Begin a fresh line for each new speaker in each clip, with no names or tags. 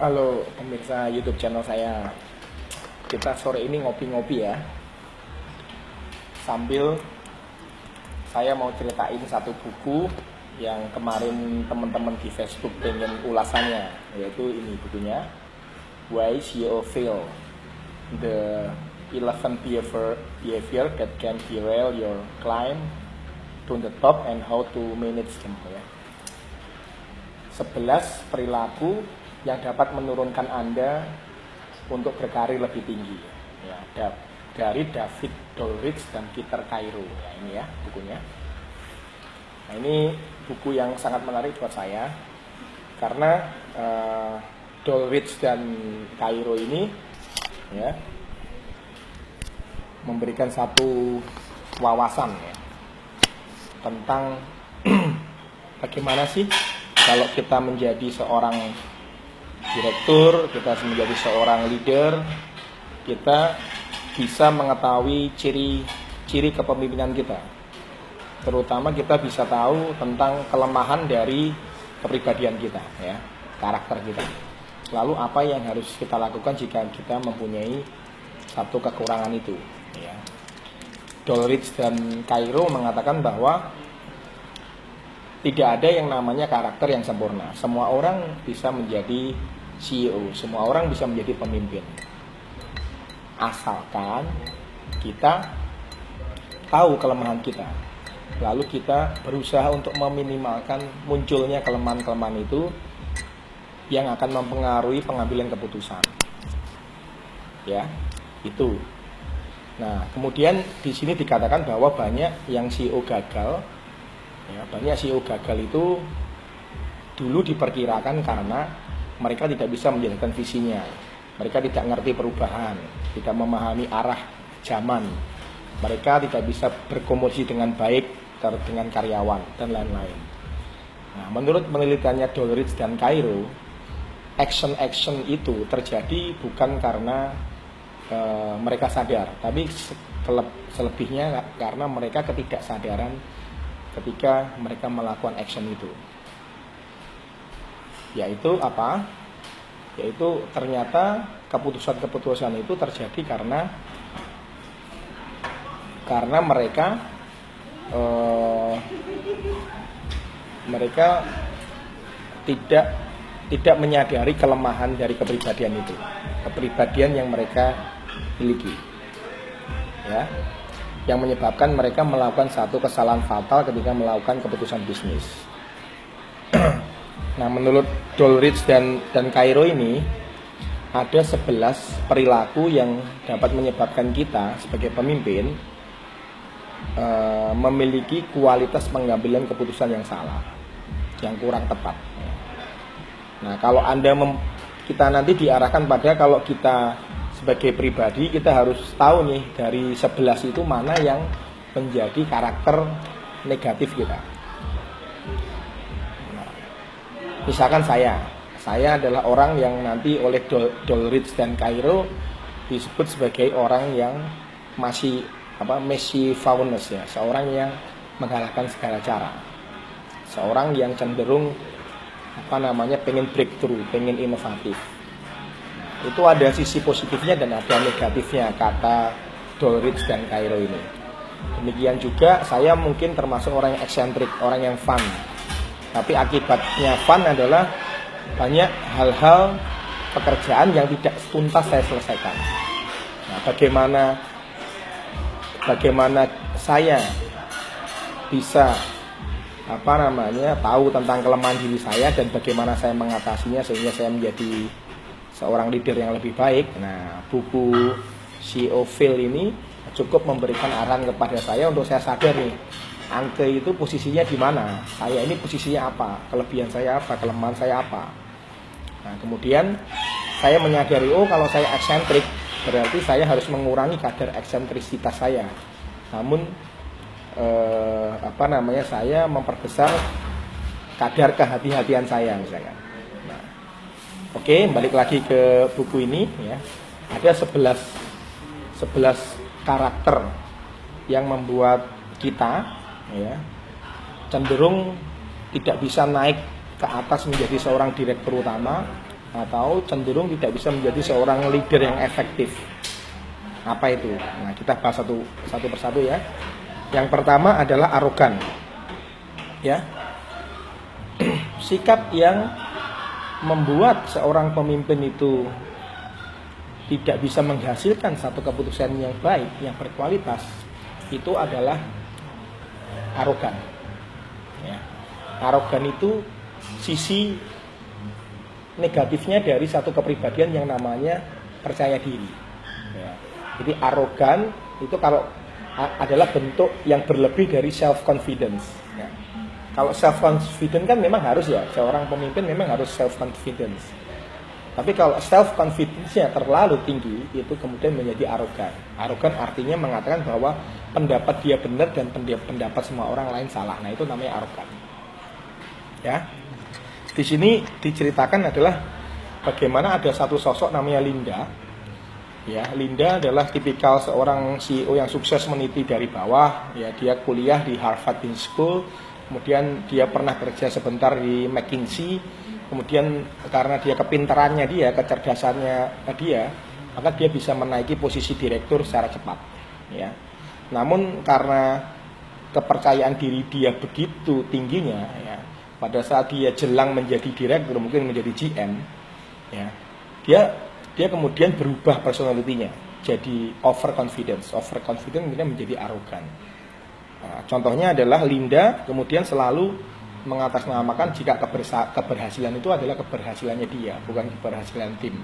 Halo pemirsa YouTube channel saya. Kita sore ini ngopi-ngopi ya. Sambil saya mau ceritain satu buku yang kemarin teman-teman di Facebook pengen ulasannya, yaitu ini bukunya, Why CEO Fail: The 11 Behavior That Can Derail Your Climb to the Top and How to Manage Them, ya. 11 perilaku yang dapat menurunkan Anda untuk berkarir lebih tinggi, ya, dari David Dolrich dan Peter Cairo. Ya, ini ya bukunya. Nah, ini buku yang sangat menarik buat saya karena Dolrich dan Cairo ini ya memberikan satu wawasan ya tentang bagaimana sih kalau kita menjadi seorang direktur, kita menjadi seorang leader, kita bisa mengetahui ciri-ciri kepemimpinan kita. Terutama kita bisa tahu tentang kelemahan dari kepribadian kita, ya, karakter kita. Lalu apa yang harus kita lakukan jika kita mempunyai satu kekurangan itu, ya. Dolrich dan Cairo mengatakan bahwa tidak ada yang namanya karakter yang sempurna. Semua orang bisa menjadi CEO, semua orang bisa menjadi pemimpin. Asalkan kita tahu kelemahan kita, lalu kita berusaha untuk meminimalkan munculnya kelemahan-kelemahan itu yang akan mempengaruhi pengambilan keputusan. Ya, itu. Nah, kemudian di sini dikatakan bahwa banyak yang CEO gagal. Ya, banyak CEO gagal itu dulu diperkirakan karena mereka tidak bisa menjalankan visinya, mereka tidak mengerti perubahan, tidak memahami arah zaman, mereka tidak bisa berkomunikasi dengan baik dengan karyawan dan lain-lain. Nah, menurut penelitiannya Dolrich dan Cairo, action itu terjadi bukan karena mereka sadar, tapi selebihnya karena mereka ketidaksadaran ketika mereka melakukan action itu. Yaitu apa? Yaitu ternyata keputusan-keputusan itu terjadi karena mereka tidak menyadari kelemahan dari kepribadian itu, kepribadian yang mereka miliki, ya, yang menyebabkan mereka melakukan satu kesalahan fatal ketika melakukan keputusan bisnis. Nah, menurut Dolrich dan Cairo ini ada 11 perilaku yang dapat menyebabkan kita sebagai pemimpin memiliki kualitas pengambilan keputusan yang salah, yang kurang tepat. Nah, kalau kita nanti diarahkan pada kalau kita sebagai pribadi kita harus tahu nih dari 11 itu mana yang menjadi karakter negatif kita. Nah, misalkan saya adalah orang yang nanti oleh Dolrich dan Cairo disebut sebagai orang yang mischievous, ya, seorang yang menggalakkan segala cara, seorang yang cenderung pengen breakthrough, pengen inovatif. Itu ada sisi positifnya dan ada negatifnya kata Dolrich dan Cairo ini. Demikian juga saya mungkin termasuk orang yang eksentrik, orang yang fun. Tapi akibatnya fun adalah banyak hal-hal pekerjaan yang tidak tuntas saya selesaikan. Nah, bagaimana saya bisa tahu tentang kelemahan diri saya dan bagaimana saya mengatasinya sehingga saya menjadi seorang leader yang lebih baik. Nah, buku CEO Fail ini cukup memberikan arahan kepada saya untuk saya sadar nih, Angke itu posisinya di mana, saya ini posisinya apa, kelebihan saya apa, kelemahan saya apa. Nah, kemudian saya menyadari, kalau saya eksentrik berarti saya harus mengurangi kadar eksentrisitas saya. Namun saya memperbesar kadar kehati-hatian saya misalkan. Oke, balik lagi ke buku ini ya. Ada 11 karakter yang membuat kita ya cenderung tidak bisa naik ke atas menjadi seorang direktur utama atau cenderung tidak bisa menjadi seorang leader yang efektif. Apa itu? Nah, kita bahas satu persatu ya. Yang pertama adalah arogan. Ya. Sikap yang membuat seorang pemimpin itu tidak bisa menghasilkan satu keputusan yang baik, yang berkualitas, itu adalah arogan. Ya. Arogan itu sisi negatifnya dari satu kepribadian yang namanya percaya diri. Ya. Jadi arogan itu kalau adalah bentuk yang berlebih dari self confidence. Ya. Kalau self confidence kan memang harus ya, seorang pemimpin memang harus self confidence. Tapi kalau self confidence-nya terlalu tinggi, itu kemudian menjadi arogan. Arogan artinya mengatakan bahwa pendapat dia benar dan pendapat semua orang lain salah. Nah, itu namanya arogan. Ya. Di sini diceritakan adalah bagaimana ada satu sosok namanya Linda. Ya, Linda adalah tipikal seorang CEO yang sukses meniti dari bawah. Ya, dia kuliah di Harvard Business School, kemudian dia pernah kerja sebentar di McKinsey. Kemudian karena dia kepintarannya dia, kecerdasannya dia, maka dia bisa menaiki posisi direktur secara cepat. Ya. Namun karena kepercayaan diri dia begitu tingginya, ya, pada saat dia jelang menjadi direktur, mungkin menjadi GM, ya, dia kemudian berubah personalitinya, jadi overconfidence kemudian menjadi arogan. Nah, contohnya adalah Linda kemudian selalu mengatasnamakan jika keberhasilan itu adalah keberhasilannya dia, bukan keberhasilan tim.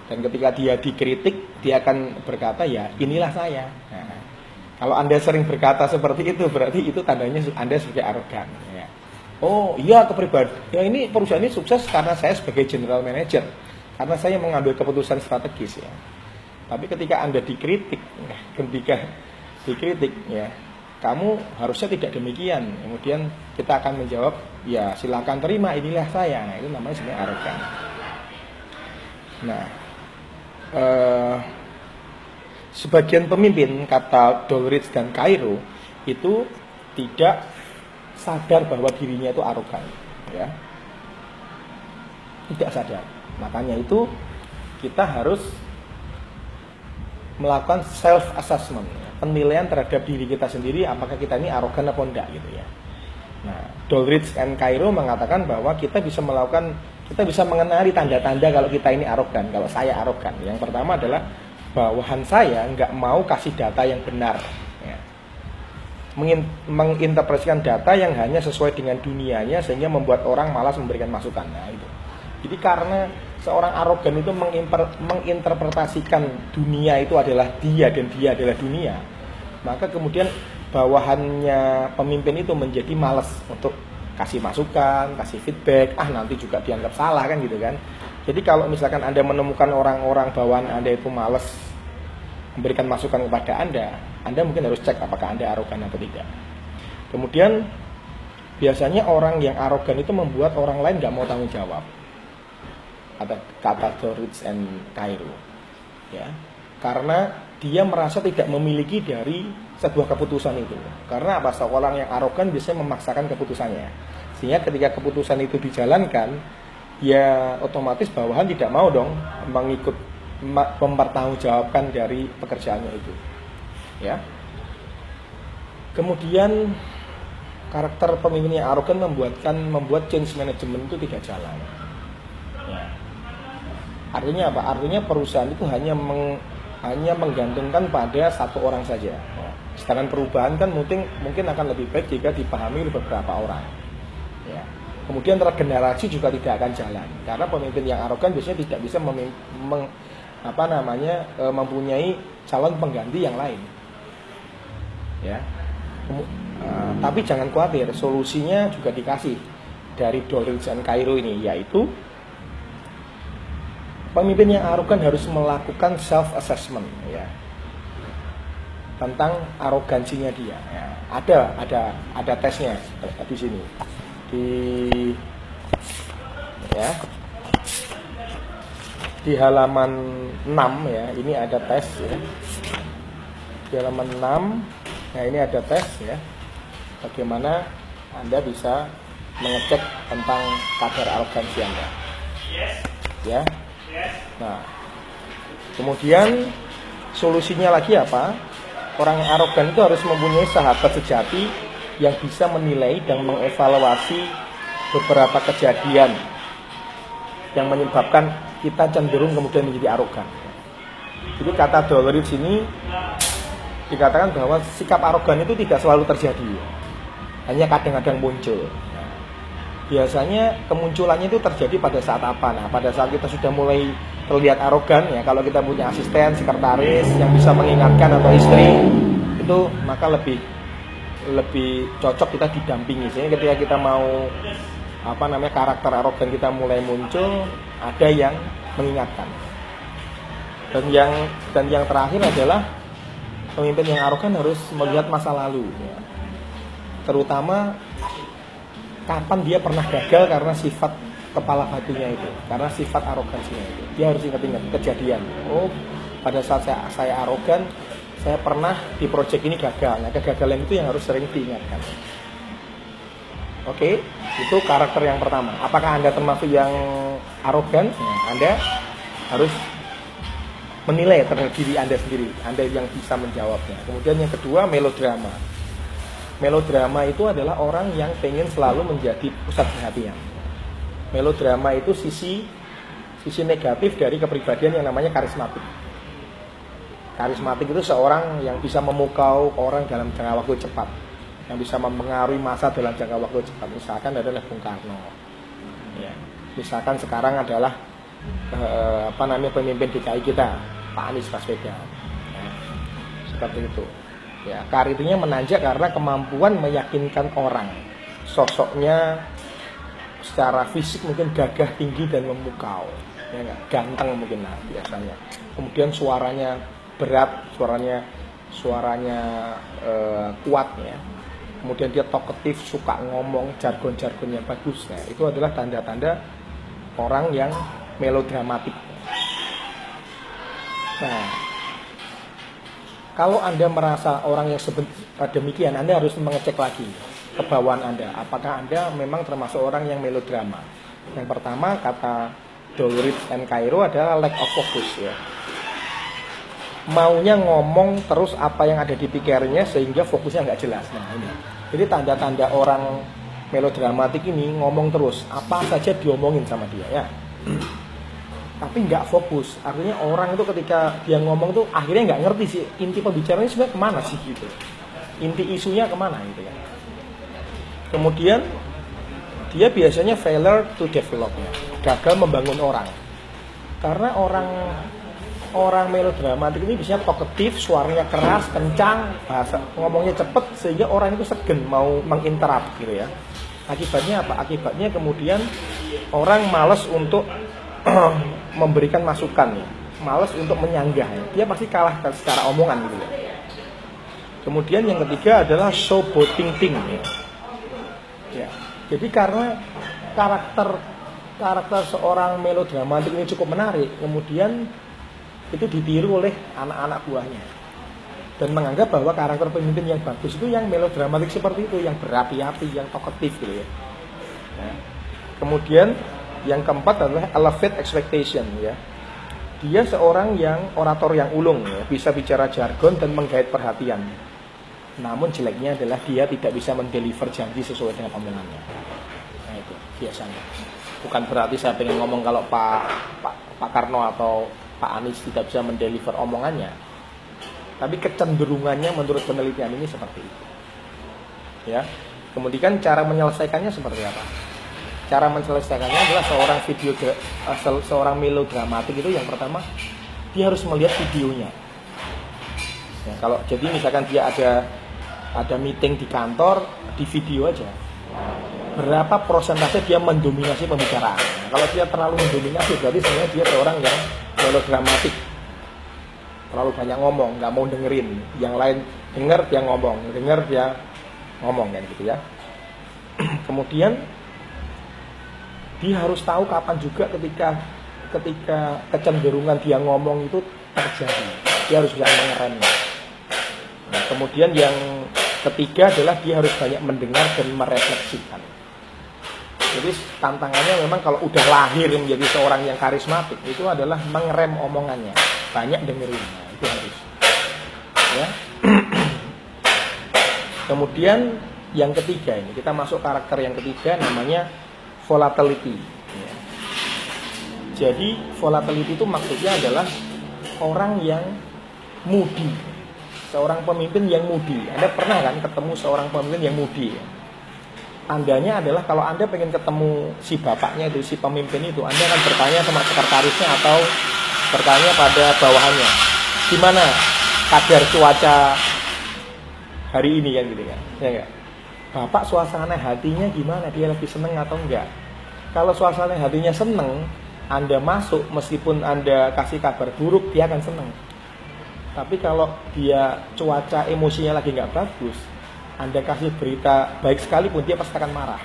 Dan ketika dia dikritik, dia akan berkata, ya inilah saya. Nah, kalau Anda sering berkata seperti itu, berarti itu tandanya Anda sebagai arogan. Ya. Oh iya, kepribadian. Ya, ini perusahaan ini sukses karena saya sebagai general manager, karena saya mengambil keputusan strategis. Ya. Tapi ketika Anda dikritik, ya, kamu harusnya tidak demikian. Kemudian kita akan menjawab, ya silakan terima, inilah saya. Nah, itu namanya sebenarnya arogan. Nah, sebagian pemimpin, kata Dolrich dan Cairo, itu tidak sadar bahwa dirinya itu arogan, ya. Tidak sadar. Makanya itu kita harus melakukan self assessment, penilaian terhadap diri kita sendiri, apakah kita ini arogan atau enggak gitu ya. Nah, Dolrich and Cairo mengatakan bahwa kita bisa mengenali tanda-tanda kalau kita ini arogan, kalau saya arogan. Yang pertama adalah bawahan saya nggak mau kasih data yang benar, ya. Menginterpretasikan data yang hanya sesuai dengan dunianya sehingga membuat orang malas memberikan masukan. Nah, itu. Jadi karena seorang arogan itu menginterpretasikan dunia itu adalah dia dan dia adalah dunia, maka kemudian bawahannya pemimpin itu menjadi malas untuk kasih masukan, kasih feedback, nanti juga dianggap salah kan gitu kan. Jadi kalau misalkan Anda menemukan orang-orang bawahan Anda itu malas memberikan masukan kepada Anda mungkin harus cek apakah Anda arogan atau tidak. Kemudian biasanya orang yang arogan itu membuat orang lain nggak mau tanggung jawab. Ada kata Dolrich and Cairo, ya, karena dia merasa tidak memiliki dari sebuah keputusan itu. Karena apa? Seorang yang arogan biasanya memaksakan keputusannya, sehingga ketika keputusan itu dijalankan, ya otomatis bawahan tidak mau dong mempertanggungjawabkan dari pekerjaannya itu, ya. Kemudian karakter pemimpin yang arogan membuat change management itu tidak jalan. Ya. Artinya apa? Artinya perusahaan itu hanya menggantungkan pada satu orang saja. Ya. Sedangkan perubahan kan mungkin akan lebih baik jika dipahami oleh beberapa orang. Ya. Kemudian regenerasi juga tidak akan jalan karena pemimpin yang arogan biasanya tidak bisa mempunyai calon pengganti yang lain. Ya. Tapi jangan khawatir, solusinya juga dikasih dari Dolrich and Cairo ini, yaitu pemimpin yang arogan harus melakukan self assessment, ya, tentang arogansinya dia. Ya. Ada tesnya di sini di halaman 6 ya. Ini ada tes ya. Di halaman 6, nah ini ada tes ya. Bagaimana Anda bisa mengecek tentang kadar arogansi Anda. ya. Nah, kemudian solusinya lagi apa? Orang yang arogan itu harus mempunyai sahabat sejati yang bisa menilai dan mengevaluasi beberapa kejadian yang menyebabkan kita cenderung kemudian menjadi arogan. Jadi kata Dollery sini dikatakan bahwa sikap arogan itu tidak selalu terjadi, hanya kadang-kadang muncul. Nah, biasanya kemunculannya itu terjadi pada saat apa? Nah, pada saat kita sudah mulai terlihat arogan, ya, kalau kita punya asisten, sekretaris yang bisa mengingatkan atau istri, itu maka lebih cocok kita didampingi. Sehingga ketika kita mau karakter arogan kita mulai muncul, ada yang mengingatkan. Dan yang terakhir adalah pemimpin yang arogan harus melihat masa lalu, ya. Terutama kapan dia pernah gagal karena sifat kepala batunya itu, karena sifat arogansinya itu. Dia harus ingat-ingat kejadian. Oh, pada saat saya arogan, saya pernah di proyek ini gagal. Nah, kegagalan itu yang harus sering diingatkan. Oke, itu karakter yang pertama. Apakah Anda termasuk yang arogan? Nah, Anda harus menilai terhadap diri Anda sendiri. Anda yang bisa menjawabnya. Kemudian yang kedua, melodrama. Melodrama itu adalah orang yang pengen selalu menjadi pusat perhatian. Melodrama itu sisi negatif dari kepribadian yang namanya karismatik. Karismatik itu seorang yang bisa memukau orang dalam jangka waktu cepat, yang bisa mempengaruhi massa dalam jangka waktu cepat. Misalkan adalah Bung Karno, ya. Misalkan sekarang adalah pemimpin DKI kita, Pak Anies Baswedan, ya. Seperti itu, ya. Karirnya menanjak karena kemampuan meyakinkan orang. Sosoknya secara fisik mungkin gagah, tinggi dan memukau, ya, ganteng mungkin biasanya. Kemudian suaranya berat, suaranya kuat, ya. Kemudian dia talkative, suka ngomong, jargon-jargonnya bagus. Nah, itu adalah tanda-tanda orang yang melodramatik. Nah, kalau Anda merasa orang yang demikian, Anda harus mengecek lagi kebawaan Anda. Apakah Anda memang termasuk orang yang melodrama? Yang pertama, kata Dollery and Cairo adalah lack of focus, ya. Maunya ngomong terus apa yang ada di pikirannya sehingga fokusnya nggak jelas. Nah, ini. Jadi tanda-tanda orang melodramatik ini ngomong terus, apa saja diomongin sama dia, ya. Tapi nggak fokus. Artinya orang itu ketika dia ngomong tuh akhirnya nggak ngerti sih inti pembicaranya sebenarnya kemana sih gitu. Inti isunya kemana gitu ya. Kemudian dia biasanya failure to develop, ya. Gagal membangun orang. Karena orang melodramatik ini biasanya talkative, suaranya keras, kencang, bahasa ngomongnya cepet sehingga orang itu segen mau menginterrupt gitu ya. Akibatnya apa? Akibatnya kemudian orang malas untuk memberikan masukan, ya. Malas untuk menyanggah, ya. Dia pasti kalah secara omongan gitu ya. Kemudian yang ketiga adalah showboating thing, ya. Ya. Jadi karena karakter seorang melodramatik ini cukup menarik, kemudian itu ditiru oleh anak-anak buahnya dan menganggap bahwa karakter pemimpin yang bagus itu yang melodramatik seperti itu, yang berapi-api, yang talkative gitu ya. Nah, kemudian yang keempat adalah elevate expectation, ya. Dia seorang yang orator yang ulung, ya, bisa bicara jargon dan menggait perhatian. Namun jeleknya adalah dia tidak bisa mendeliver janji sesuai dengan omongannya. Nah, itu biasanya. Bukan berarti saya pengen ngomong kalau Pak Karno atau Pak Anies tidak bisa mendeliver omongannya, tapi kecenderungannya menurut penelitian ini seperti itu, ya. Kemudian cara menyelesaikannya seperti apa? Cara menyelesaikannya adalah seorang melodramatik itu yang pertama dia harus melihat videonya. Ya, kalau jadi misalkan dia ada meeting di kantor, di video aja. Berapa persentase dia mendominasi pembicaraan? Nah, kalau dia terlalu mendominasi berarti sebenarnya dia seorang yang melodramatik, terlalu banyak ngomong, nggak mau dengerin. Yang lain denger dia ngomong kan gitu ya. Kemudian dia harus tahu kapan juga ketika kecenderungan dia ngomong itu terjadi. Dia harus bisa mengeremnya. Nah, kemudian yang ketiga adalah dia harus banyak mendengar dan merefleksikan. Jadi tantangannya memang kalau udah lahir menjadi seorang yang karismatik itu adalah mengerem omongannya, banyak dengerin, nah, itu harus. Ya. Kemudian yang ketiga ini kita masuk karakter yang ketiga namanya volatility. Ya. Jadi volatility itu maksudnya adalah orang yang moody, seorang pemimpin yang moody. Anda pernah kan ketemu seorang pemimpin yang moody? Ya? Tandanya adalah kalau Anda pengen ketemu si bapaknya itu, si pemimpin itu, Anda akan bertanya sama sekretarisnya atau bertanya pada bawahannya, gimana kadar cuaca hari ini kan gitu kan, ya enggak? Bapak suasana hatinya gimana? Dia lagi seneng atau enggak? Kalau suasana hatinya seneng, Anda masuk meskipun Anda kasih kabar buruk, dia akan seneng. Tapi kalau dia cuaca emosinya lagi nggak bagus, Anda kasih berita baik sekalipun dia pasti akan marah.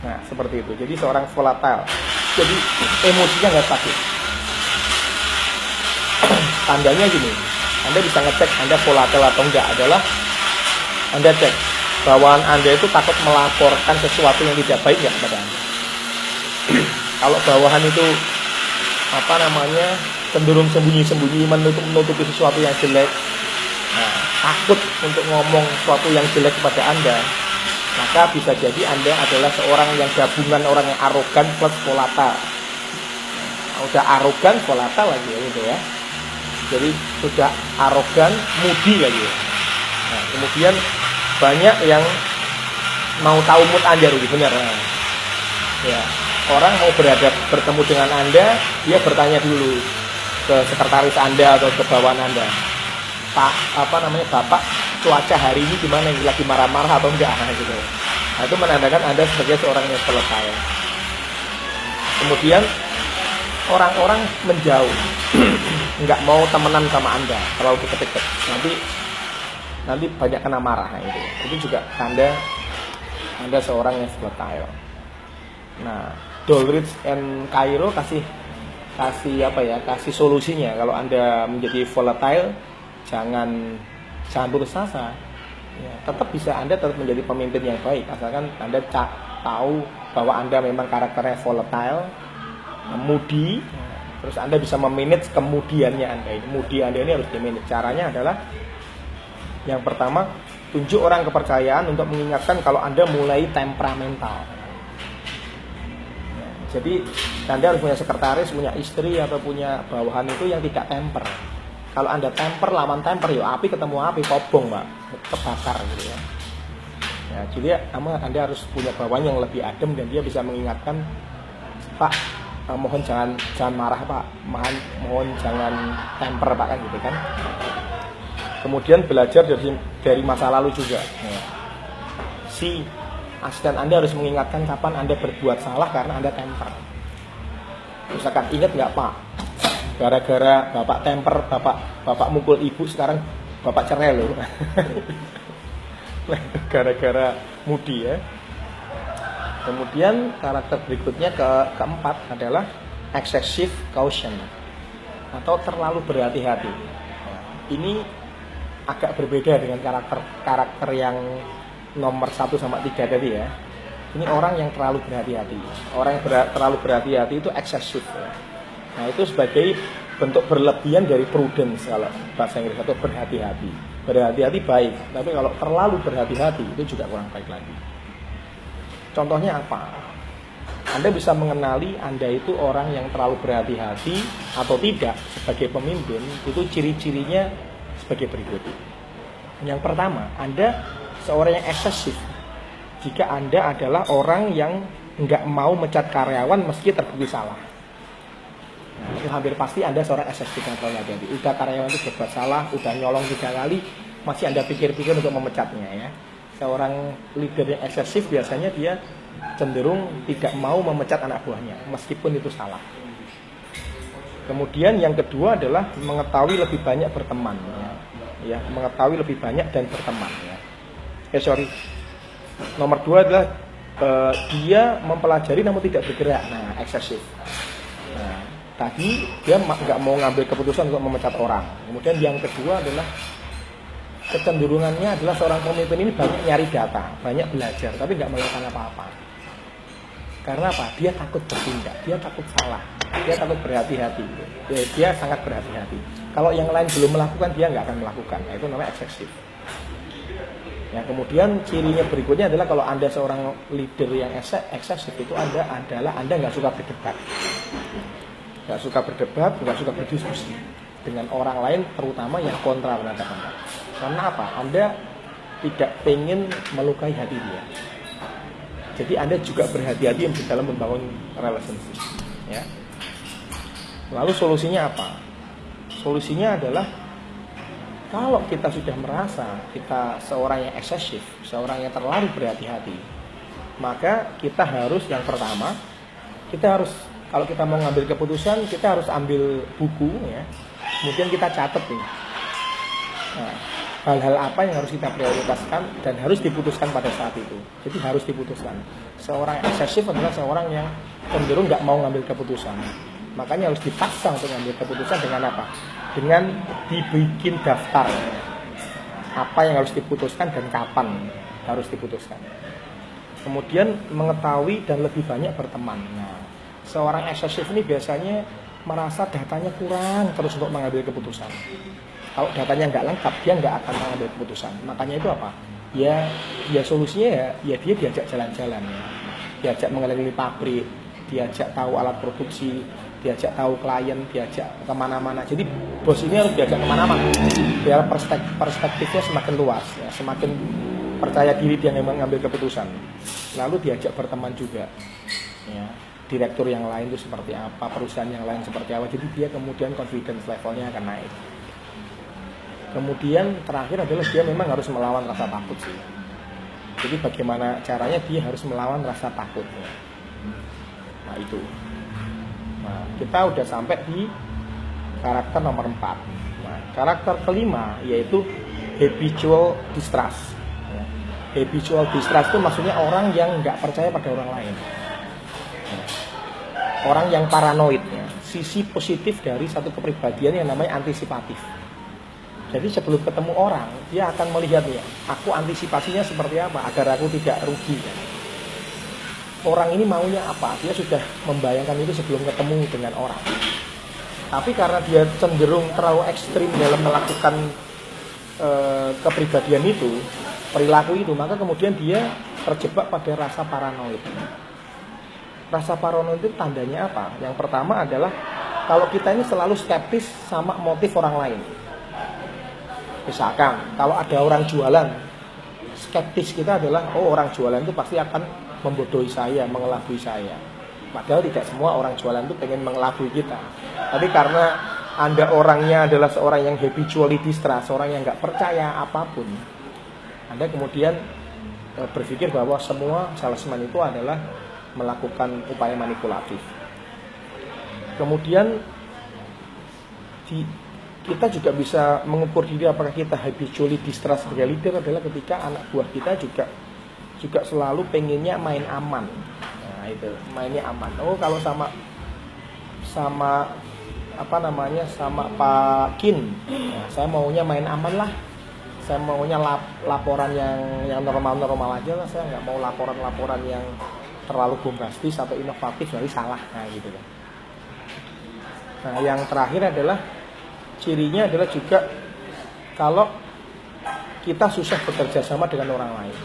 Nah seperti itu. Jadi seorang volatile, jadi emosinya nggak stabil. Tandanya gini, Anda bisa ngecek Anda volatile atau enggak adalah Anda cek bawaan Anda itu takut melaporkan sesuatu yang tidak baik nggak kepada Anda. Kalau bawahan itu cenderung sembunyi-sembunyi menutupi sesuatu yang jelek, nah, takut untuk ngomong sesuatu yang jelek kepada Anda, maka bisa jadi Anda adalah seorang yang gabungan orang yang arogan plus volatile. Nah, udah arogan volatile lagi gitu ya. Jadi sudah arogan moody lagi. Nah, kemudian banyak yang mau tahu mood Anda gitu, benar. Nah, ya, orang mau bertemu dengan Anda, dia bertanya dulu ke sekretaris Anda atau ke bawahan Anda, Bapak, cuaca hari ini gimana? Lagi marah-marah atau enggak? Nah, gitu. Nah, itu menandakan Anda sebagai seorang yang volatile. Kemudian orang-orang menjauh, nggak mau temenan sama Anda terlalu deket-deket. Nanti banyak kena marah. Nah, itu juga tanda Anda seorang yang volatile. Nah, Doleritz and Cairo kasih solusinya. Kalau Anda menjadi volatile, jangan putus asa. Ya, Anda tetap menjadi pemimpin yang baik asalkan Anda tahu bahwa Anda memang karakternya volatile, moody. Terus Anda bisa memanage kemudiannya Anda. Moody Anda ini harus dimanage. Caranya adalah yang pertama, tunjuk orang kepercayaan untuk mengingatkan kalau Anda mulai temperamental. Jadi Anda harus punya sekretaris, punya istri atau punya bawahan itu yang tidak temper. Kalau Anda temper, lawan temper, ya api ketemu api, kobong Pak, kebakar gitu ya. Ya, jadi Anda harus punya bawahan yang lebih adem dan dia bisa mengingatkan, Pak, mohon jangan marah Pak, mohon jangan temper Pak, kan gitu kan. Kemudian belajar dari masa lalu juga. Ya. Asisten Anda harus mengingatkan kapan Anda berbuat salah karena Anda temper. Misalkan, ingat nggak Pak, gara-gara Bapak temper, Bapak mukul ibu, sekarang Bapak cerai loh. Gara-gara moody ya. Kemudian karakter berikutnya keempat adalah excessive caution atau terlalu berhati-hati. Ini agak berbeda dengan karakter yang nomor 1 sama 3 tadi ya. Ini orang yang terlalu berhati-hati. Orang yang terlalu berhati-hati itu excessive ya. Nah, itu sebagai bentuk berlebihan dari prudence kalau bahasa Inggris, atau berhati-hati. Berhati-hati baik, tapi kalau terlalu berhati-hati itu juga kurang baik lagi. Contohnya apa? Anda bisa mengenali Anda itu orang yang terlalu berhati-hati atau tidak sebagai pemimpin, itu ciri-cirinya sebagai berikut. Yang pertama, Anda seorang yang eksesif jika Anda adalah orang yang nggak mau mecat karyawan meski terbukti salah. Nah, itu hampir pasti Anda seorang eksesif yang terlalu hati-hati. Udah karyawan itu berbuat salah, udah nyolong 3 kali, masih Anda pikir-pikir untuk memecatnya ya. Seorang leader yang eksesif biasanya dia cenderung tidak mau memecat anak buahnya meskipun itu salah. Kemudian yang kedua adalah mengetahui lebih banyak berteman ya, mengetahui lebih banyak dan berteman ya. Nomor 2 adalah dia mempelajari namun tidak bergerak. Nah, eksesif. Nah, tadi dia nggak mau ngambil keputusan untuk memecat orang. Kemudian yang kedua adalah kecenderungannya adalah seorang pemimpin ini banyak nyari data, banyak belajar, tapi nggak melakukan apa-apa. Karena apa? Dia takut bertindak, dia takut salah, dia takut berhati-hati. Dia sangat berhati-hati. Kalau yang lain belum melakukan, dia nggak akan melakukan. Nah, itu namanya eksesif. Ya, kemudian cirinya berikutnya adalah kalau Anda seorang leader yang eksesif, itu Anda nggak suka berdebat. Nggak suka berdebat, nggak suka berdiskusi dengan orang lain, terutama yang kontra pendapat Anda. Karena apa? Anda tidak ingin melukai hati dia. Jadi Anda juga berhati-hati di dalam membangun relationship. Ya. Lalu solusinya apa? Solusinya adalah kalau kita sudah merasa kita seorang yang eksesif, seorang yang terlalu berhati-hati, maka kita harus yang pertama, kita harus kalau kita mau ngambil keputusan, kita harus ambil buku, ya. Kemudian kita catat nih. Nah, hal-hal apa yang harus kita prioritaskan dan harus diputuskan pada saat itu. Jadi harus diputuskan. Seorang eksesif adalah seorang yang cenderung nggak mau ngambil keputusan. Makanya harus dipaksa untuk ngambil keputusan dengan apa? Dengan dibikin daftar apa yang harus diputuskan dan kapan harus diputuskan. Kemudian mengetahui dan lebih banyak berteman. Nah, seorang eksesif ini biasanya merasa datanya kurang terus untuk mengambil keputusan. Kalau datanya nggak lengkap, dia nggak akan mengambil keputusan. Makanya itu apa? Ya solusinya ya dia diajak jalan-jalan, ya. Diajak mengelilingi pabrik, diajak tahu alat produksi, diajak tahu klien, diajak kemana-mana. Jadi bos ini harus diajak kemana-mana biar perspektifnya semakin luas, ya. Semakin percaya diri dia mengambil keputusan. Lalu diajak berteman juga, ya. Direktur yang lain itu seperti apa, perusahaan yang lain seperti apa. Jadi dia kemudian confidence levelnya akan naik. Kemudian terakhir adalah dia memang harus melawan rasa takut sih. Jadi bagaimana caranya dia harus melawan rasa takutnya. Nah itu. Nah, kita udah sampai di karakter nomor 4. Nah, karakter kelima yaitu habitual distrust. Ya. Habitual distrust itu maksudnya orang yang nggak percaya pada orang lain. Ya. Orang yang paranoid. Ya. Sisi positif dari satu kepribadian yang namanya antisipatif. Jadi sebelum ketemu orang, dia akan melihat ya, aku antisipasinya seperti apa agar aku tidak rugi. Ya. Orang ini maunya apa? Dia sudah membayangkan itu sebelum ketemu dengan orang. Tapi karena dia cenderung terlalu ekstrim dalam melakukan kepribadian itu, perilaku itu, maka kemudian dia terjebak pada rasa paranoid. Rasa paranoid itu tandanya apa? Yang pertama adalah kalau kita ini selalu skeptis sama motif orang lain. Misalkan kalau ada orang jualan, skeptis kita adalah orang jualan itu pasti akan membodohi saya, mengelabui saya. Padahal tidak semua orang jualan itu pengen mengelabui kita. Tapi karena Anda orangnya adalah seorang yang habitually distrust, seorang yang nggak percaya apapun, Anda kemudian berpikir bahwa semua salesman itu adalah melakukan upaya manipulatif. Kemudian kita juga bisa mengukur diri apakah kita habitually distrust sebagai leader adalah ketika anak buah kita juga selalu pengennya main aman. Nah itu mainnya aman. Kalau sama sama Pak Kin, nah, saya maunya main aman lah. Saya maunya laporan yang normal aja lah. Saya nggak mau laporan yang terlalu bombastis atau inovatif nanti salah. Nah gitu. Nah yang terakhir adalah cirinya adalah juga kalau kita susah bekerja sama dengan orang lain.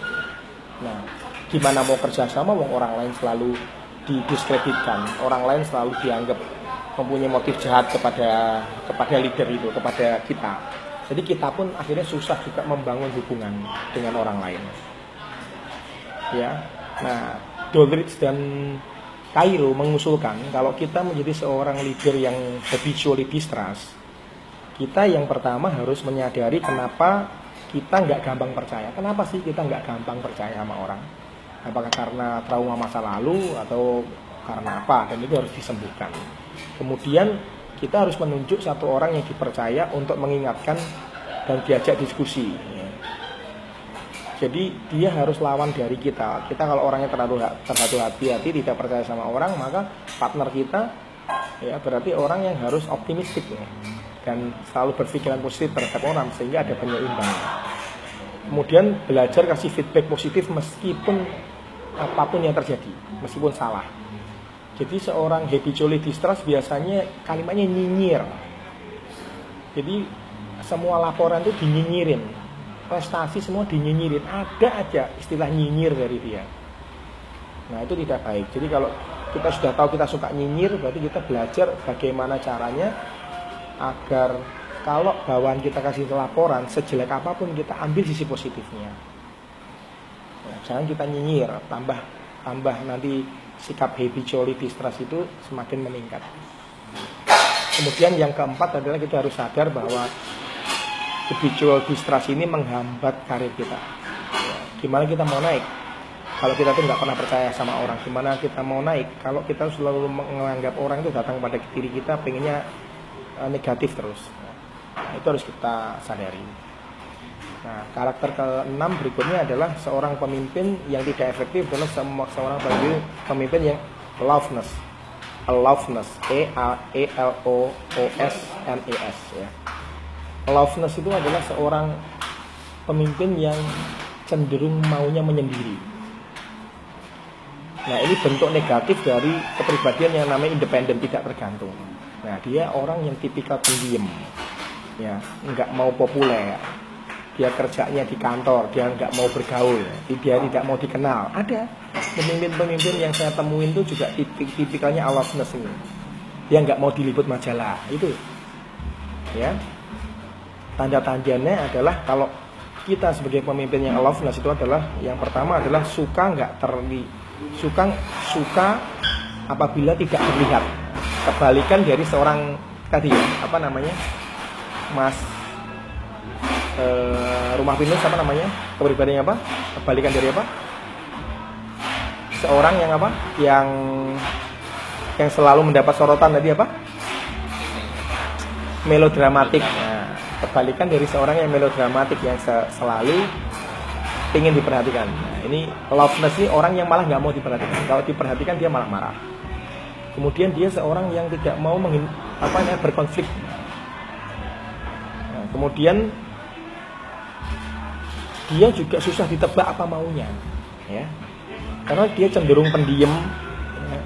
Nah, gimana mau kerja sama orang lain selalu didiskreditkan, orang lain selalu dianggap mempunyai motif jahat kepada leader itu, kepada kita. Jadi kita pun akhirnya susah juga membangun hubungan dengan orang lain. Ya. Nah, Doldrich dan Cairo mengusulkan kalau kita menjadi seorang leader yang habitually distrust, kita yang pertama harus menyadari kenapa kita nggak gampang percaya. Kenapa sih kita nggak gampang percaya sama orang? Apakah karena trauma masa lalu atau karena apa? Dan itu harus disembuhkan. Kemudian kita harus menunjuk satu orang yang dipercaya untuk mengingatkan dan diajak diskusi. Jadi dia harus lawan dari kita. Kita kalau orangnya terlalu hati-hati, tidak percaya sama orang, maka partner kita ya berarti orang yang harus optimistik ya. Dan selalu berpikiran positif terhadap orang sehingga ada penyeimbang. Kemudian belajar kasih feedback positif meskipun apapun yang terjadi, meskipun salah. Jadi seorang habitually distrust biasanya kalimatnya nyinyir. Jadi semua laporan itu dinyinyirin, prestasi semua dinyinyirin, ada aja istilah nyinyir dari dia. Nah itu tidak baik. Jadi kalau kita sudah tahu kita suka nyinyir, berarti kita belajar bagaimana caranya agar kalau bawahan kita kasih laporan sejelek apapun kita ambil sisi positifnya. Nah, jangan kita nyinyir, tambah nanti sikap habitually distrust itu semakin meningkat. Kemudian yang keempat adalah kita harus sadar bahwa habitual distrust ini menghambat karir kita. Gimana kita mau naik kalau kita tuh nggak pernah percaya sama orang? Gimana kita mau naik kalau kita selalu menganggap orang itu datang pada diri kita pengennya negatif terus? Nah, itu harus kita sadari. Nah, karakter ke-6 berikutnya adalah seorang pemimpin yang tidak efektif adalah seorang pemimpin yang aloofness. Aloofness, ALOOSNES ya. Aloofness itu adalah seorang pemimpin yang cenderung maunya menyendiri. Nah, ini bentuk negatif dari kepribadian yang namanya independen, tidak tergantung. Nah, dia orang yang tipikal pendiam, ya, nggak mau populer. Dia kerjanya di kantor, dia nggak mau bergaul, dia tidak mau dikenal. Ada pemimpin-pemimpin yang saya temuin itu juga tipikalnya aloofness ini. Dia nggak mau diliput majalah, itu. Ya. Tanda-tandanya adalah kalau kita sebagai pemimpin yang aloofness itu adalah yang pertama adalah suka apabila tidak terlihat. Kebalikan dari seorang tadi ya, apa namanya? Mas Rumah Pinus apa namanya? Kepribadiannya apa? Kebalikan dari apa? Seorang yang apa? Yang selalu mendapat sorotan tadi apa? Melodramatik. Nah, kebalikan dari seorang yang melodramatik yang selalu ingin diperhatikan. Nah, ini aloofness ini orang yang malah nggak mau diperhatikan. Kalau diperhatikan dia malah marah. Kemudian dia seorang yang tidak mau berkonflik. Nah, kemudian dia juga susah ditebak apa maunya, ya, karena dia cenderung pendiam, ya.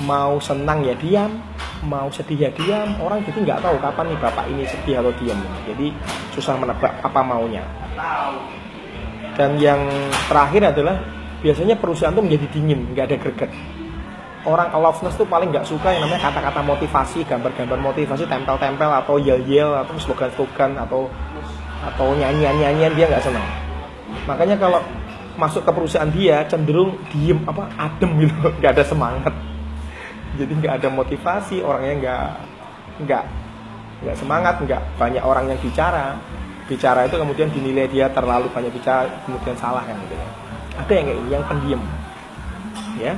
Mau senang ya diam, mau sedih ya diam. Orang jadi nggak tahu kapan nih bapak ini sedih atau diam, jadi susah menebak apa maunya. Dan yang terakhir adalah biasanya perusahaan itu menjadi dingin, nggak ada greget. Orang aloofness tuh paling nggak suka yang namanya kata-kata motivasi, gambar-gambar motivasi, tempel-tempel atau yel-yel atau slogan-slogan atau nyanyian-nyanyian, dia nggak senang. Makanya kalau masuk ke perusahaan dia cenderung diem, adem gitu, nggak ada semangat. Jadi nggak ada motivasi, orangnya nggak semangat, nggak banyak orang yang bicara itu kemudian dinilai dia terlalu banyak bicara, kemudian salah kan gitu. Ada yang kayak ini, yang pendiam, ya.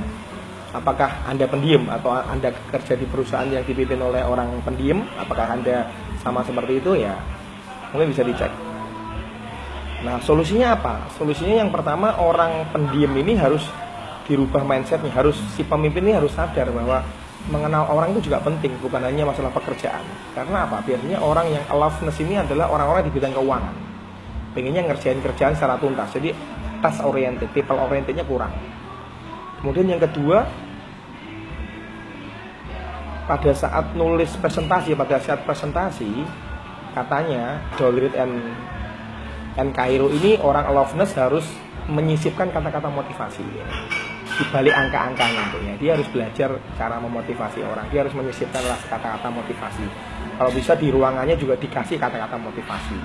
Apakah Anda pendiam atau Anda kerja di perusahaan yang dipimpin oleh orang pendiam? Apakah Anda sama seperti itu ya? Mungkin bisa dicek. Nah, solusinya apa? Solusinya yang pertama, orang pendiam ini harus dirubah mindsetnya. Si pemimpin ini harus sadar bahwa mengenal orang itu juga penting, bukan hanya masalah pekerjaan. Karena apa? Biasanya orang yang aloofness ini adalah orang-orang di bidang keuangan. Pengennya ngerjain kerjaan secara tuntas. Jadi task oriented, people orientednya kurang. Kemudian yang kedua, pada saat nulis presentasi, katanya Dollrit and Cairo ini orang aloofness harus menyisipkan kata-kata motivasi di balik angka-angkanya ya. Dia harus belajar cara memotivasi orang. Dia harus menyisipkan kata-kata motivasi. Kalau bisa di ruangannya juga dikasih kata-kata motivasi.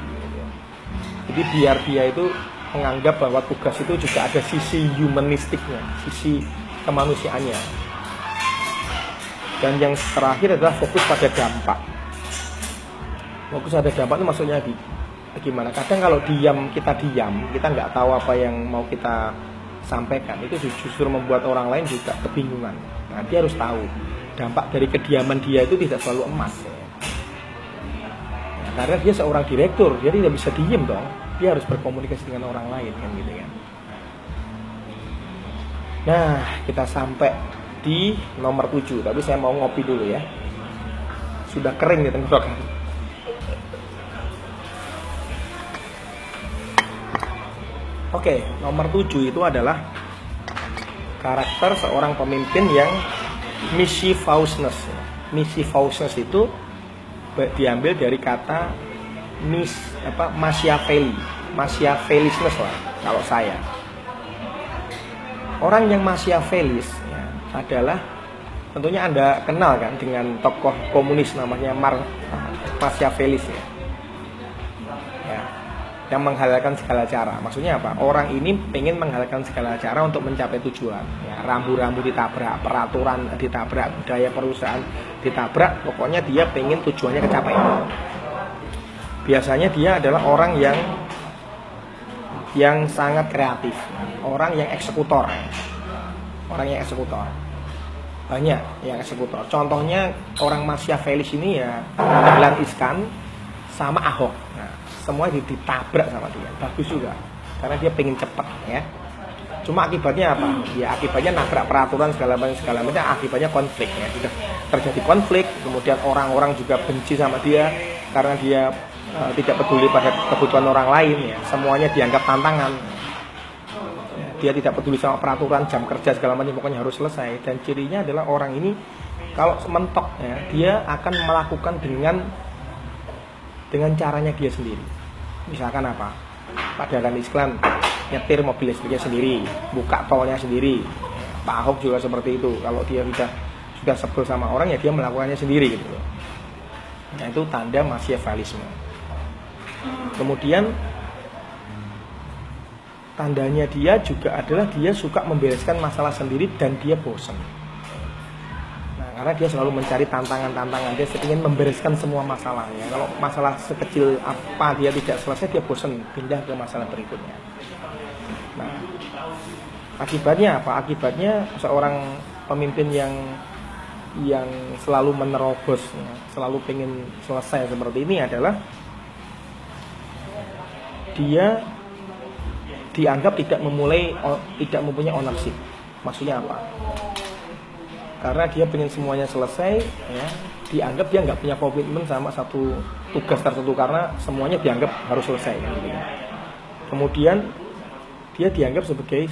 Jadi biar dia itu menganggap bahwa tugas itu juga ada sisi humanistiknya, sisi kemanusiaannya. Dan yang terakhir adalah fokus pada dampak. Fokus pada dampak itu maksudnya gimana? Kadang kalau kita diam, kita nggak tahu apa yang mau kita sampaikan, itu justru membuat orang lain juga kebingungan. Nah, dia harus tahu dampak dari kediaman dia itu tidak selalu emas. Nah, karena dia seorang direktur, dia tidak bisa diem dong. Dia harus berkomunikasi dengan orang lain kan gitu kan. Nah, kita sampai di nomor 7, tapi saya mau ngopi dulu ya. Sudah kering di tenggorokan. Oke, nomor 7 itu adalah karakter seorang pemimpin yang mischievousness. Mischievousness itu diambil dari kata Machiavellisness lah kalau saya. Orang yang Machiavellis ya, adalah tentunya Anda kenal kan dengan tokoh komunis namanya Machiavellis ya. Yang menghalalkan segala cara. Maksudnya apa? Orang ini ingin menghalalkan segala cara untuk mencapai tujuan. Ya, rambu-rambu ditabrak, peraturan ditabrak, budaya perusahaan ditabrak. Pokoknya dia pengen tujuannya kecapai. Biasanya dia adalah orang yang sangat kreatif, orang yang eksekutor. Banyak yang eksekutor. Contohnya orang Machiavellis ini ya Dahlan Iskan sama Ahok. Nah, semua ditabrak sama dia. Bagus juga karena dia pengen cepat ya. Cuma akibatnya apa? Ya akibatnya nabrak peraturan segala macam. Akibatnya konflik ya. Sudah terjadi konflik, kemudian orang-orang juga benci sama dia karena dia tidak peduli pada kebutuhan orang lain ya. Semuanya dianggap tantangan. Dia tidak peduli sama peraturan jam kerja segala macam, pokoknya harus selesai. Dan cirinya adalah orang ini kalau mentok ya, dia akan melakukan dengan caranya dia sendiri. Misalkan apa? Pak Dahlan Iskan nyetir mobil listriknya sendiri, buka tolnya sendiri. Pak Ahok juga seperti itu. Kalau dia sudah sebel sama orang ya dia melakukannya sendiri gitu. Nah, itu tanda Machiavellisme. Kemudian tandanya dia juga adalah dia suka membereskan masalah sendiri dan dia bosan. Karena dia selalu mencari tantangan-tantangan, dia ingin membereskan semua masalahnya. Kalau masalah sekecil apa dia tidak selesai, dia bosan, pindah ke masalah berikutnya. Nah, akibatnya apa? Akibatnya seorang pemimpin yang selalu menerobos, ya, selalu ingin selesai seperti ini adalah dia dianggap tidak mempunyai ownership. Maksudnya apa? Karena dia pengen semuanya selesai ya, dianggap dia nggak punya komitmen sama satu tugas tertentu karena semuanya dianggap harus selesai gitu. Kemudian dia dianggap sebagai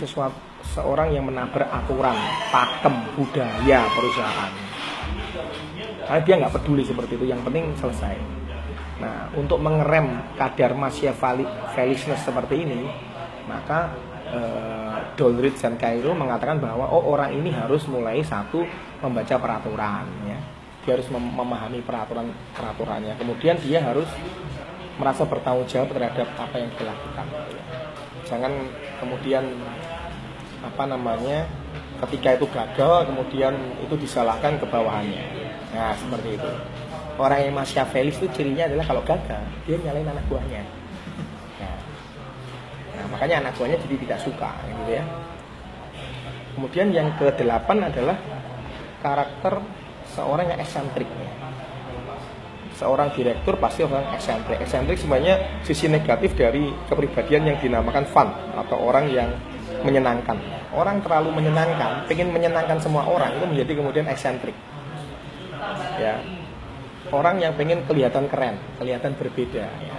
seorang yang menabrak aturan, pakem, budaya perusahaan. Karena dia nggak peduli seperti itu, yang penting selesai. Nah, untuk mengerem kadar Machiavellisness seperti ini, maka Doleritz dan Cairo mengatakan bahwa orang ini harus mulai membaca peraturan ya. Dia harus memahami peraturannya. Kemudian dia harus merasa bertanggung jawab terhadap apa yang dilakukan. Jangan kemudian ketika itu gagal kemudian itu disalahkan ke bawahannya. Nah, seperti itu. Orang yang Machiavellis itu cirinya adalah kalau gagal dia nyalain anak buahnya. Nah, makanya anak buahnya jadi tidak suka gitu ya. Kemudian yang ke-8 adalah karakter seorang yang eksentrik ya. Seorang direktur pasti orang eksentrik. Eksentrik sebenarnya sisi negatif dari kepribadian yang dinamakan fun atau orang yang menyenangkan. Orang terlalu menyenangkan, pengen menyenangkan semua orang itu menjadi kemudian eksentrik. Ya. Orang yang pengen kelihatan keren, kelihatan berbeda ya.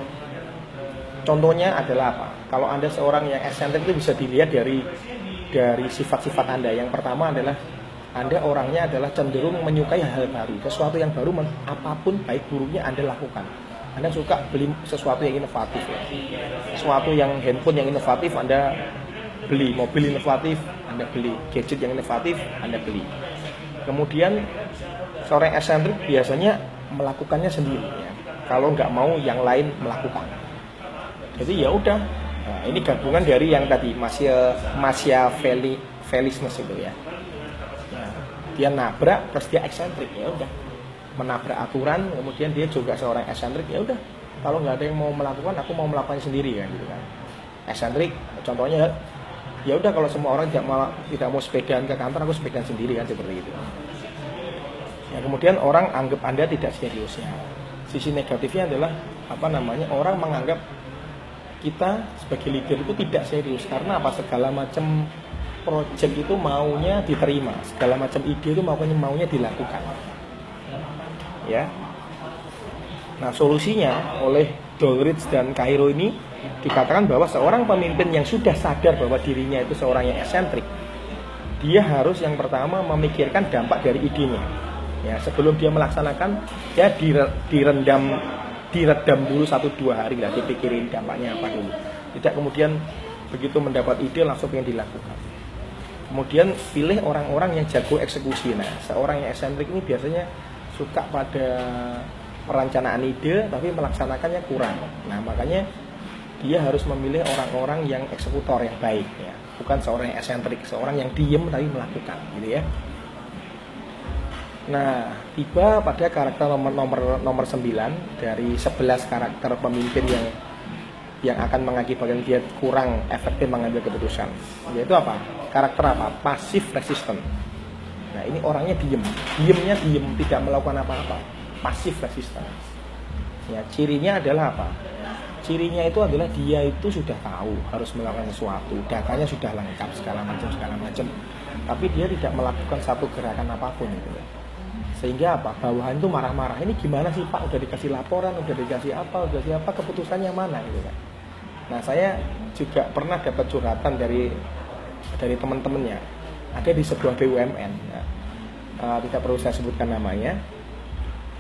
Contohnya adalah apa? Kalau Anda seorang yang eksentrik itu bisa dilihat dari sifat-sifat Anda. Yang pertama adalah Anda orangnya adalah cenderung menyukai hal baru. Sesuatu yang baru, apapun baik buruknya Anda lakukan. Anda suka beli sesuatu yang inovatif ya. Sesuatu yang handphone yang inovatif Anda beli, mobil inovatif Anda beli, gadget yang inovatif Anda beli. Kemudian seorang eksentrik biasanya melakukannya sendiri ya. Kalau nggak mau yang lain melakukan. Jadi ya udah, nah, ini gabungan dari yang tadi Machiavellisness itu ya. Nah, dia nabrak terus dia eksentrik ya udah, menabrak aturan, kemudian dia juga seorang eksentrik ya udah. Kalau nggak ada yang mau melakukan, aku mau melakukannya sendiri kan gitu kan. Eksentrik, contohnya ya udah kalau semua orang tidak mau sepedaan ke kantor, aku sepedaan sendiri kan seperti itu. Ya, kemudian orang anggap Anda tidak serius ya. Sisi negatifnya adalah orang menganggap kita sebagai leader itu tidak serius karena apa? Segala macam project itu maunya diterima, segala macam ide itu maunya dilakukan. Ya. Nah, solusinya oleh Doleritz dan Cairo ini dikatakan bahwa seorang pemimpin yang sudah sadar bahwa dirinya itu seorang yang eksentrik, dia harus yang pertama memikirkan dampak dari idenya. Ya, sebelum dia melaksanakan, ya diredam dulu 1-2 hari lah, dipikirin dampaknya apa dulu. Tidak kemudian begitu mendapat ide langsung yang dilakukan. Kemudian pilih orang-orang yang jago eksekusi. Nah, seorang yang eksentrik ini biasanya suka pada perencanaan ide tapi melaksanakannya kurang. Nah, makanya dia harus memilih orang-orang yang eksekutor yang baik ya. Bukan seorang yang eksentrik, seorang yang diem tapi melakukan gitu ya. Nah, tiba pada karakter nomor 9 dari 11 karakter pemimpin yang akan mengakibatkan dia kurang efektif mengambil keputusan. Yaitu apa? Karakter apa? Passive resistant. Nah, ini orangnya diemnya diem, tidak melakukan apa-apa. Passive resistant. Ya, cirinya adalah apa? Cirinya itu adalah dia itu sudah tahu harus melakukan sesuatu, datanya sudah lengkap segala macam. Tapi dia tidak melakukan satu gerakan apapun gitu ya. Sehingga apa? Bawahan itu marah-marah. Ini gimana sih Pak? Udah dikasih laporan, udah dikasih apa, keputusannya mana gitu kan. Nah, saya juga pernah dapat curhatan dari teman-temannya. Ada di sebuah BUMN. Nah, tidak perlu saya sebutkan namanya.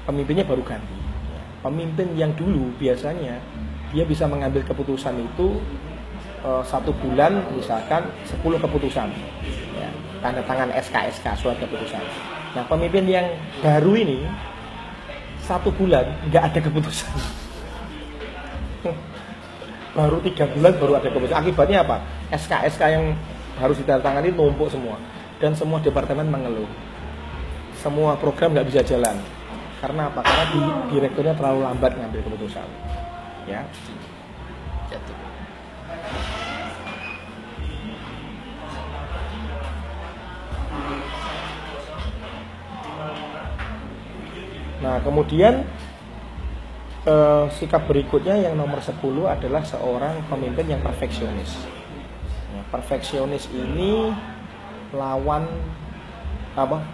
Pemimpinnya baru ganti. Pemimpin yang dulu biasanya dia bisa mengambil keputusan itu 1 bulan misalkan 10 keputusan. Ya, tanda tangan SK surat keputusan. Nah, pemimpin yang baru ini 1 bulan nggak ada keputusan. Baru 3 bulan baru ada keputusan. Akibatnya apa? SK yang harus ditandatangani numpuk semua. Dan semua departemen mengeluh. Semua program nggak bisa jalan. Karena apa? Karena direkturnya terlalu lambat ngambil keputusan. Ya. Jatuh. Nah, kemudian sikap berikutnya yang nomor 10 adalah seorang pemimpin yang perfeksionis. Nah, perfeksionis ini lawan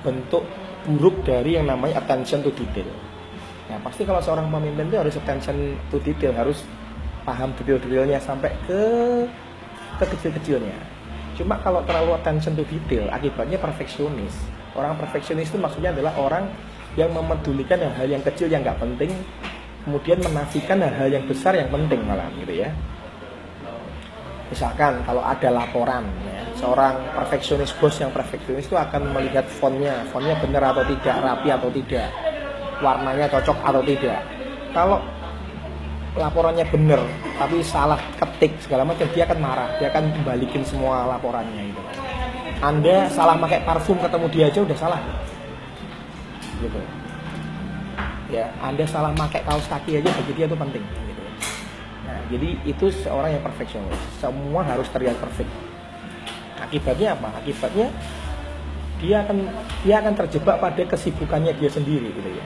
bentuk buruk dari yang namanya attention to detail. Nah, pasti kalau seorang pemimpin itu harus attention to detail, harus paham detail-detailnya sampai ke kecil-kecilnya. Cuma kalau terlalu attention to detail, akibatnya perfeksionis. Orang perfeksionis itu maksudnya adalah orang yang memedulikan hal yang kecil yang nggak penting, kemudian menafikan hal yang besar yang penting malah gitu ya. Misalkan kalau ada laporan ya, seorang perfeksionis, bos yang perfeksionis itu akan melihat fontnya benar atau tidak, rapi atau tidak, warnanya cocok atau tidak. Kalau laporannya benar tapi salah ketik segala macam, dia akan marah, dia akan balikin semua laporannya gitu. Anda salah pakai parfum ketemu dia aja udah salah gitu. Ya, Anda salah pakai kaos kaki aja bagi dia itu penting gitu. Nah, jadi itu seorang yang perfeksionis. Semua harus terlihat perfect. Akibatnya apa? Akibatnya dia akan terjebak pada kesibukannya dia sendiri gitu ya.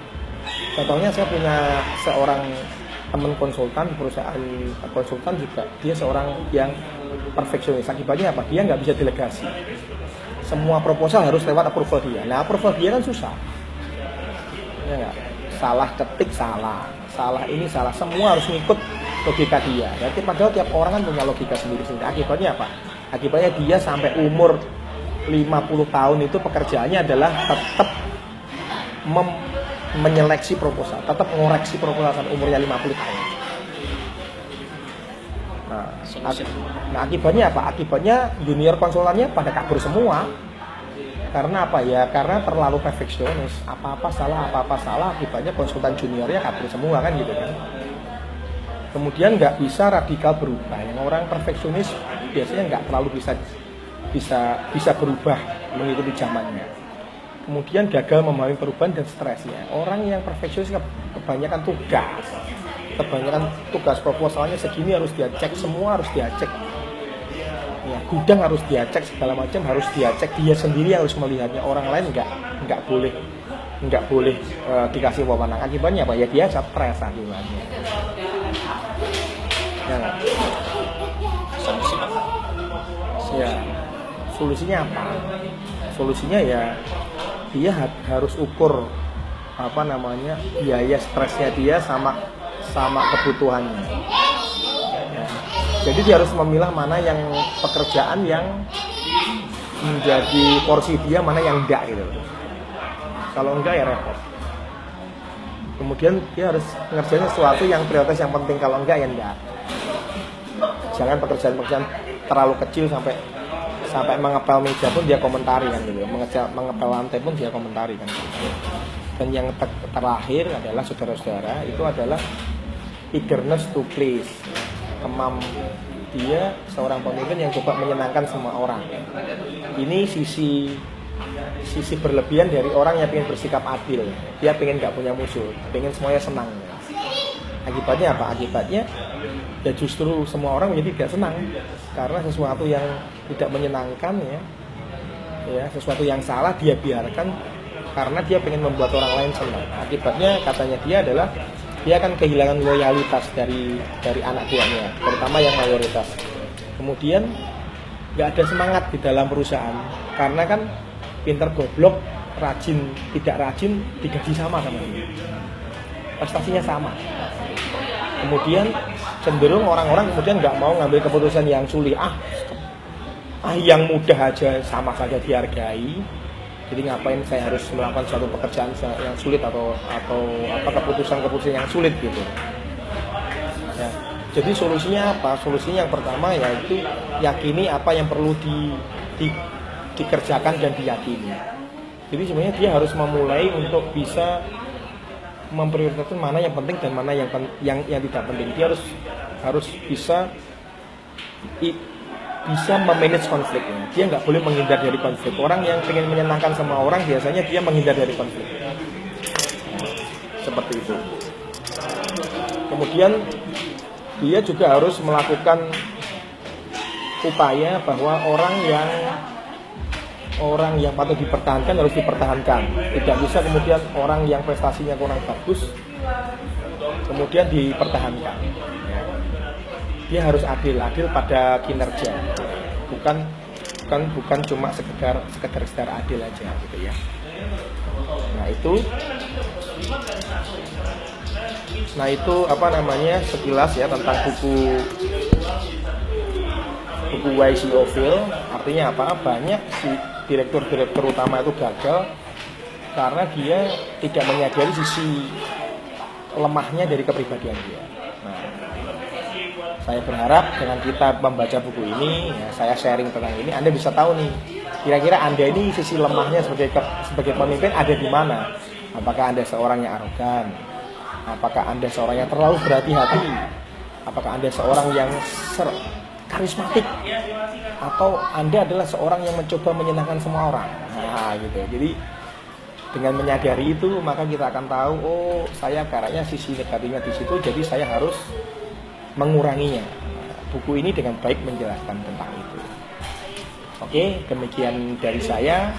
Contohnya saya punya seorang teman konsultan di perusahaan konsultan juga, dia seorang yang perfeksionis. Akibatnya apa? Dia nggak bisa delegasi. Semua proposal harus lewat approval dia. Nah, approval dia kan susah. Ya nggak? Salah ketik salah ini salah, semua harus ngikut logika dia. Jadi padahal tiap orang kan punya logika sendiri-sendiri. Akibatnya apa? Akibatnya dia sampai umur 50 tahun itu pekerjaannya adalah tetap menyeleksi proposal, tetap mengoreksi proposal sampai umurnya 50 tahun. Nah, akibatnya apa? Akibatnya junior konsultannya pada kabur semua. Karena apa ya? Karena terlalu perfeksionis. Apa-apa salah, akibatnya konsultan juniornya kabur semua kan gitu kan. Kemudian nggak bisa radikal berubah. Yang orang perfeksionis biasanya nggak terlalu bisa berubah mengikuti zamannya. Kemudian gagal memahami perubahan dan stresnya. Orang yang perfeksionis kebanyakan tugas proposalnya segini harus dia cek, semua harus dia cek. Ya, gudang harus dia cek, segala macam harus dia cek, dia sendiri harus melihatnya, orang lain nggak boleh dikasih wewenang. Akibatnya apa ya? Dia stres akibatnya. Ya, solusinya apa? Solusinya ya dia harus ukur biaya stresnya dia sama kebutuhannya. Ya. Jadi dia harus memilah mana yang pekerjaan yang menjadi porsi dia, mana yang enggak gitu. Kalau enggak ya repot. Kemudian dia harus ngerjain sesuatu yang prioritas yang penting, kalau enggak ya enggak. Jangan pekerjaan-pekerjaan terlalu kecil sampai mengepel meja pun dia komentari kan gitu. Mengepel lantai pun dia komentari kan. Dan yang terakhir adalah saudara-saudara, itu adalah eagerness to please. Dia seorang pemimpin yang coba menyenangkan semua orang. Ini sisi berlebihan dari orang yang ingin bersikap adil. Dia pengen nggak punya musuh, pengen semuanya senang. Akibatnya apa? Akibatnya ya justru semua orang menjadi tidak senang karena sesuatu yang tidak menyenangkan ya sesuatu yang salah dia biarkan karena dia pengen membuat orang lain senang. Akibatnya katanya dia adalah dia akan kehilangan loyalitas dari anak buahnya, terutama yang mayoritas. Kemudian nggak ada semangat di dalam perusahaan karena kan pinter goblok, rajin tidak rajin digaji sama dia, prestasinya sama. Kemudian cenderung orang-orang kemudian nggak mau ngambil keputusan yang sulit, yang mudah aja sama saja dihargai. Jadi ngapain saya harus melakukan suatu pekerjaan yang sulit atau keputusan yang sulit gitu. Ya. Jadi solusinya apa? Solusinya yang pertama yaitu yakini apa yang perlu dikerjakan dan diyakini. Jadi sebenarnya dia harus memulai untuk bisa memprioritaskan mana yang penting dan mana yang tidak penting. Dia harus bisa memanage konfliknya. Dia nggak boleh menghindar dari konflik. Orang yang ingin menyenangkan semua orang biasanya dia menghindar dari konflik. Seperti itu. Kemudian dia juga harus melakukan upaya bahwa orang yang patut dipertahankan harus dipertahankan. Tidak bisa kemudian orang yang prestasinya kurang bagus kemudian dipertahankan. Dia harus adil pada kinerja, bukan cuma sekedar adil aja gitu ya. Nah itu sekilas ya tentang buku YCO Phil. Artinya apa? Banyak si direktur utama itu gagal karena dia tidak menyadari sisi lemahnya dari kepribadian dia. Saya berharap dengan kita membaca buku ini, ya, saya sharing tentang ini, Anda bisa tahu nih, kira-kira Anda ini sisi lemahnya sebagai pemimpin ada di mana? Apakah Anda seorang yang arogan? Apakah Anda seorang yang terlalu berhati-hati? Apakah Anda seorang yang karismatik? Atau Anda adalah seorang yang mencoba menyenangkan semua orang? Nah, gitu. Jadi dengan menyadari itu, maka kita akan tahu, oh, saya kayaknya sisi negatifnya di situ, jadi saya harus menguranginya. Buku ini dengan baik menjelaskan tentang itu. Oke, demikian dari saya.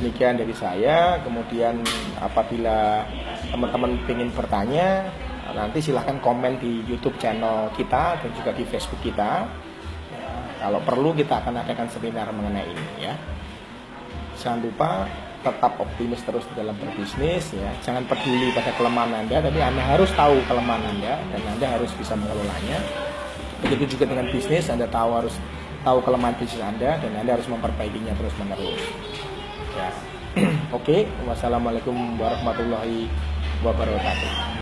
Demikian dari saya. Kemudian apabila teman-teman ingin bertanya, nanti silahkan komen di YouTube channel kita dan juga di Facebook kita. Kalau perlu kita akan adakan seminar mengenai ini ya. Jangan lupa tetap optimis terus dalam berbisnis ya. Jangan peduli pada kelemahan Anda, tapi Anda harus tahu kelemahan Anda dan Anda harus bisa mengelolanya. Begitu juga dengan bisnis, Anda harus tahu kelemahan bisnis Anda dan Anda harus memperbaikinya terus-menerus. Ya. Oke, wassalamualaikum warahmatullahi wabarakatuh.